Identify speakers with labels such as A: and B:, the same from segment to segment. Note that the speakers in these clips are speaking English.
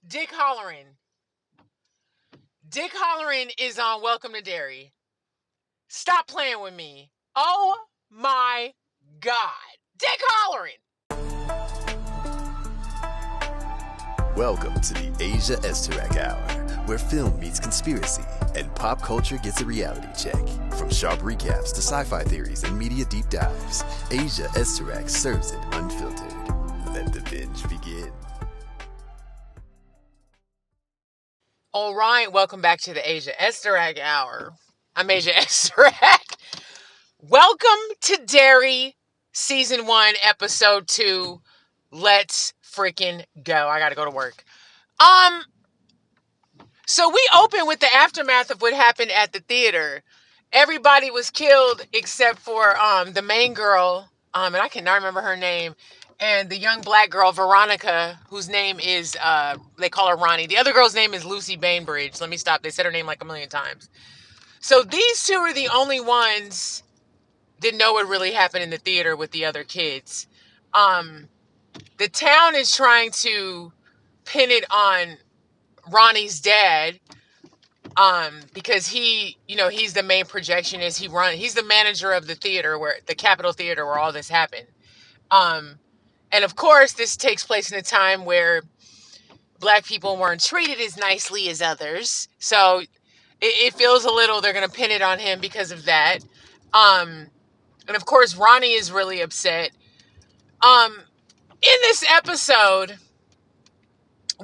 A: Dick Hollerin. Dick Hollerin is on Welcome to Derry. Stop playing with me. Oh my God. Dick Hollerin.
B: Welcome to the Asia Esterak Hour, where film meets conspiracy and pop culture gets a reality check. From sharp recaps to sci-fi theories and media deep dives, Asia Esterak serves it unfiltered. Let the binge begin.
A: All right, welcome back to the Asia Esterak Hour. I'm Asia Esterak. Welcome to Derry, Season 1, Episode 2. Let's freaking go. I gotta go to work. So we open with the aftermath of what happened at the theater. Everybody was killed except for the main girl, and I cannot remember her name, and the young black girl, Veronica, whose name is, they call her Ronnie. The other girl's name is Lucy Bainbridge. Let me stop. They said her name like a million times. So these two are the only ones that know what really happened in the theater with the other kids. The town is trying to pin it on Ronnie's dad, because he's the main projectionist. He's the manager of the theater, where the Capitol Theater, where all this happened. And of course, this takes place in a time where black people weren't treated as nicely as others. So it feels a little, they're going to pin it on him because of that. And of course, Ronnie is really upset. In this episode,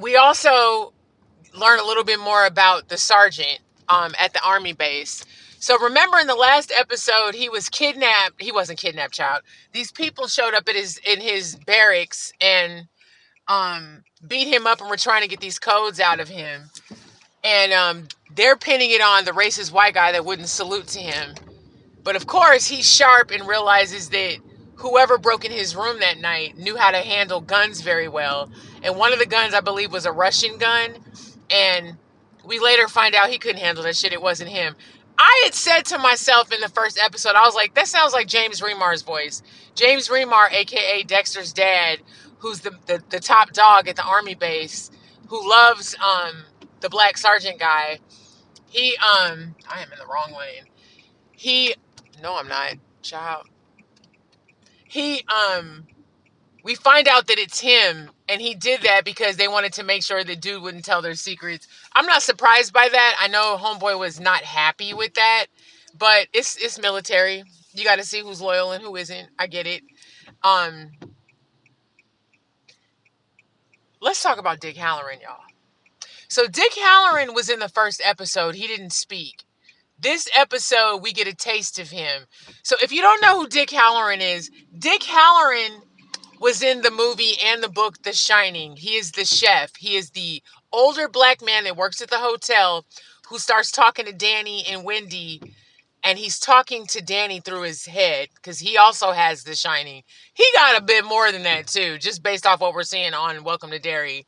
A: we also learn a little bit more about the sergeant at the army base. So remember, in the last episode, he was kidnapped. He wasn't kidnapped, child. These people showed up in his barracks and beat him up and were trying to get these codes out of him. And they're pinning it on the racist white guy that wouldn't salute to him. But of course, he's sharp and realizes that whoever broke in his room that night knew how to handle guns very well. And one of the guns, I believe, was a Russian gun. And we later find out he couldn't handle that shit. It wasn't him. I had said to myself in the first episode, I was like, that sounds like James Remar's voice. James Remar, a.k.a. Dexter's dad, who's the top dog at the army base, who loves the black sergeant guy. I am in the wrong lane. No, I'm not, child. We find out that it's him, and he did that because they wanted to make sure the dude wouldn't tell their secrets. I'm not surprised by that. I know Homeboy was not happy with that, but it's military. You got to see who's loyal and who isn't. I get it. Let's talk about Dick Halloran, y'all. So Dick Halloran was in the first episode. He didn't speak. This episode, we get a taste of him. So if you don't know who Dick Halloran is, Dick Halloran was in the movie and the book The Shining. He is the chef. He is the older black man that works at the hotel who starts talking to Danny and Wendy, and he's talking to Danny through his head because he also has The Shining. He got a bit more than that too, just based off what we're seeing on Welcome to Derry.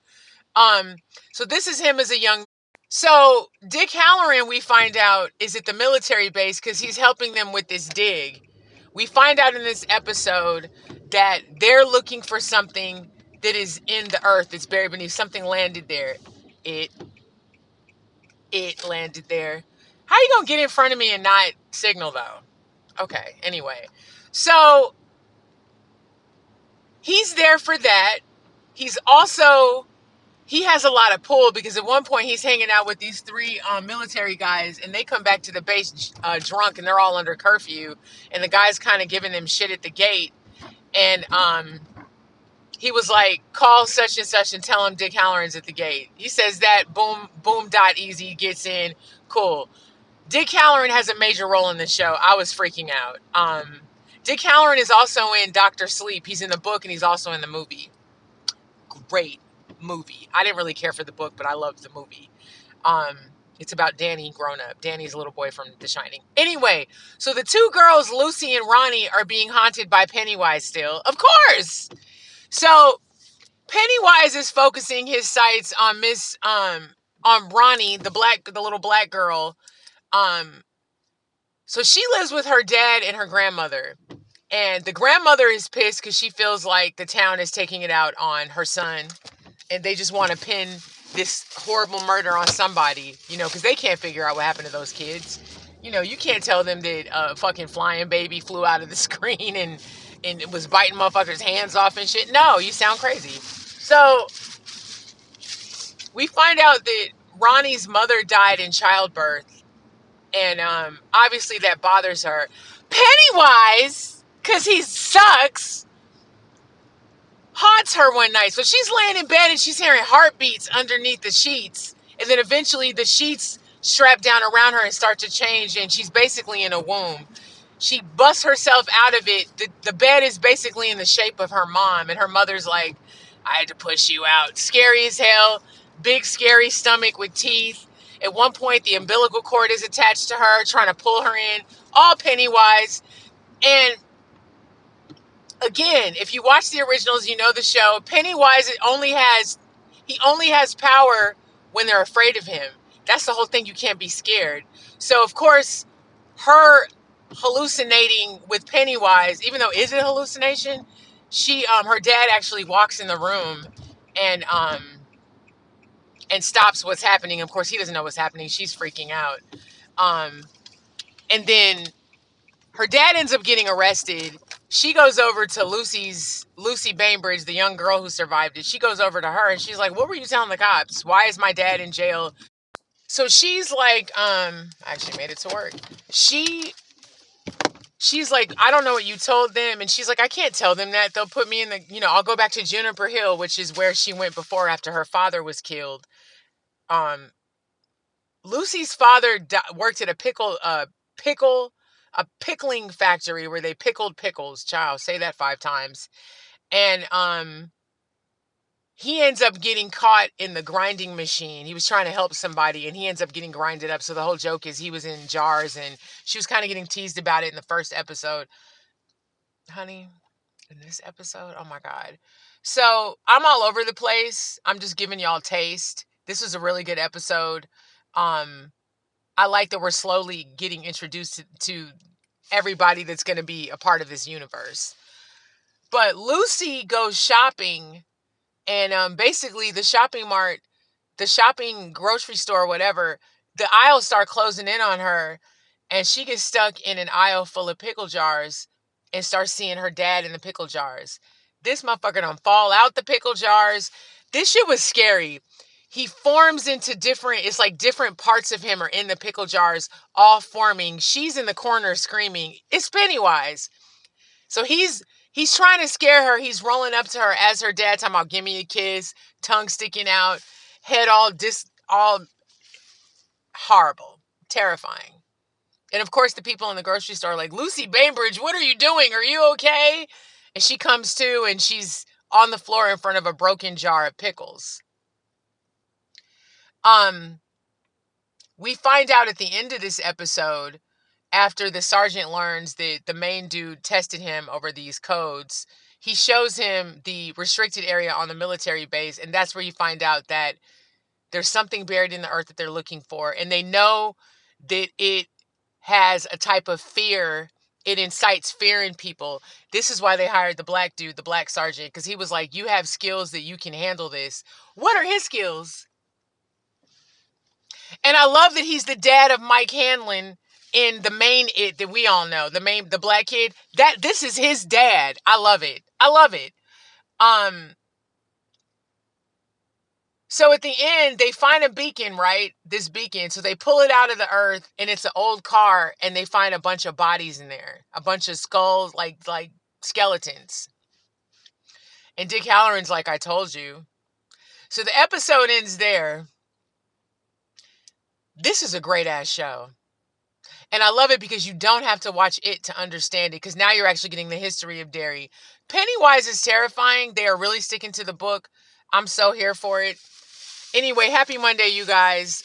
A: So this is him as a young. So Dick Halloran, we find out, is at the military base because he's helping them with this dig. We find out in this episode that they're looking for something that is in the earth that's buried beneath. Something landed there. It landed there. How you gonna get in front of me and not signal though? Okay, anyway. So he's there for that. He has a lot of pull because at one point he's hanging out with these three military guys, and they come back to the base drunk, and they're all under curfew, and the guy's kind of giving them shit at the gate. And he was like, call such and such and tell him Dick Halloran's at the gate. He says that, boom, dot, easy, gets in, cool. Dick Halloran has a major role in the show. I was freaking out. Dick Halloran is also in Dr. Sleep. He's in the book, and he's also in the movie. Great movie. I didn't really care for the book, but I loved the movie. It's about Danny grown up. Danny's a little boy from The Shining. Anyway, so the two girls, Lucy and Ronnie, are being haunted by Pennywise still. Of course! So Pennywise is focusing his sights on on Ronnie, the little black girl. So she lives with her dad and her grandmother. And the grandmother is pissed because she feels like the town is taking it out on her son. And they just want to pin this horrible murder on somebody, because they can't figure out what happened to those kids. You can't tell them that a fucking flying baby flew out of the screen and it was biting motherfuckers' hands off and shit. No, you sound crazy. So we find out that Ronnie's mother died in childbirth, and obviously that bothers her. Pennywise, because he sucks, haunts her one night. So she's laying in bed and she's hearing heartbeats underneath the sheets. And then eventually the sheets strap down around her and start to change, and she's basically in a womb. She busts herself out of it. The bed is basically in the shape of her mom, and her mother's like, I had to push you out. Scary as hell. Big, scary stomach with teeth. At one point, the umbilical cord is attached to her, trying to pull her in. All Pennywise. And again, if you watch the originals, you know the show. Pennywise only has power when they're afraid of him. That's the whole thing. You can't be scared. So of course, her hallucinating with Pennywise, even though is it a hallucination, her dad actually walks in the room and stops what's happening. Of course, he doesn't know what's happening. She's freaking out. And then her dad ends up getting arrested. She goes over to Lucy Bainbridge, the young girl who survived it. She goes over to her and she's like, what were you telling the cops? Why is my dad in jail? So she's like, I actually made it to work. She's like, I don't know what you told them. And she's like, I can't tell them that. They'll put me in I'll go back to Juniper Hill, which is where she went before after her father was killed. Lucy's father worked at a pickling factory where they pickled pickles. Child, say that 5 times. And he ends up getting caught in the grinding machine. He was trying to help somebody and he ends up getting grinded up. So the whole joke is he was in jars, and she was kind of getting teased about it in the first episode. Honey, in this episode, oh my God. So I'm all over the place. I'm just giving y'all a taste. This was a really good episode. I like that we're slowly getting introduced to everybody that's going to be a part of this universe. But Lucy goes shopping, and basically the shopping grocery store, whatever, the aisles start closing in on her, and she gets stuck in an aisle full of pickle jars and starts seeing her dad in the pickle jars. This motherfucker done fall out the pickle jars. This shit was scary. He forms into it's like different parts of him are in the pickle jars, all forming. She's in the corner screaming, it's Pennywise. So he's trying to scare her. He's rolling up to her as her dad, talking about, give me a kiss, tongue sticking out, head all horrible, terrifying. And of course, the people in the grocery store are like, Lucy Bainbridge, what are you doing? Are you okay? And she comes to, and she's on the floor in front of a broken jar of pickles. We find out at the end of this episode, after the sergeant learns that the main dude tested him over these codes, he shows him the restricted area on the military base, and that's where you find out that there's something buried in the earth that they're looking for, and they know that it has a type of fear. It incites fear in people. This is why they hired the black dude, the black sergeant, because he was like, you have skills that you can handle this. What are his skills? And I love that he's the dad of Mike Hanlon in the main It that we all know, the black kid. This is his dad. I love it. I love it. So at the end, they find a beacon, right? This beacon. So they pull it out of the earth, and it's an old car, and they find a bunch of bodies in there, a bunch of skulls, like skeletons. And Dick Halloran's like, I told you. So the episode ends there. This is a great ass show. And I love it because you don't have to watch it to understand it, because now you're actually getting the history of Derry. Pennywise is terrifying. They are really sticking to the book. I'm so here for it. Anyway, happy Monday, you guys.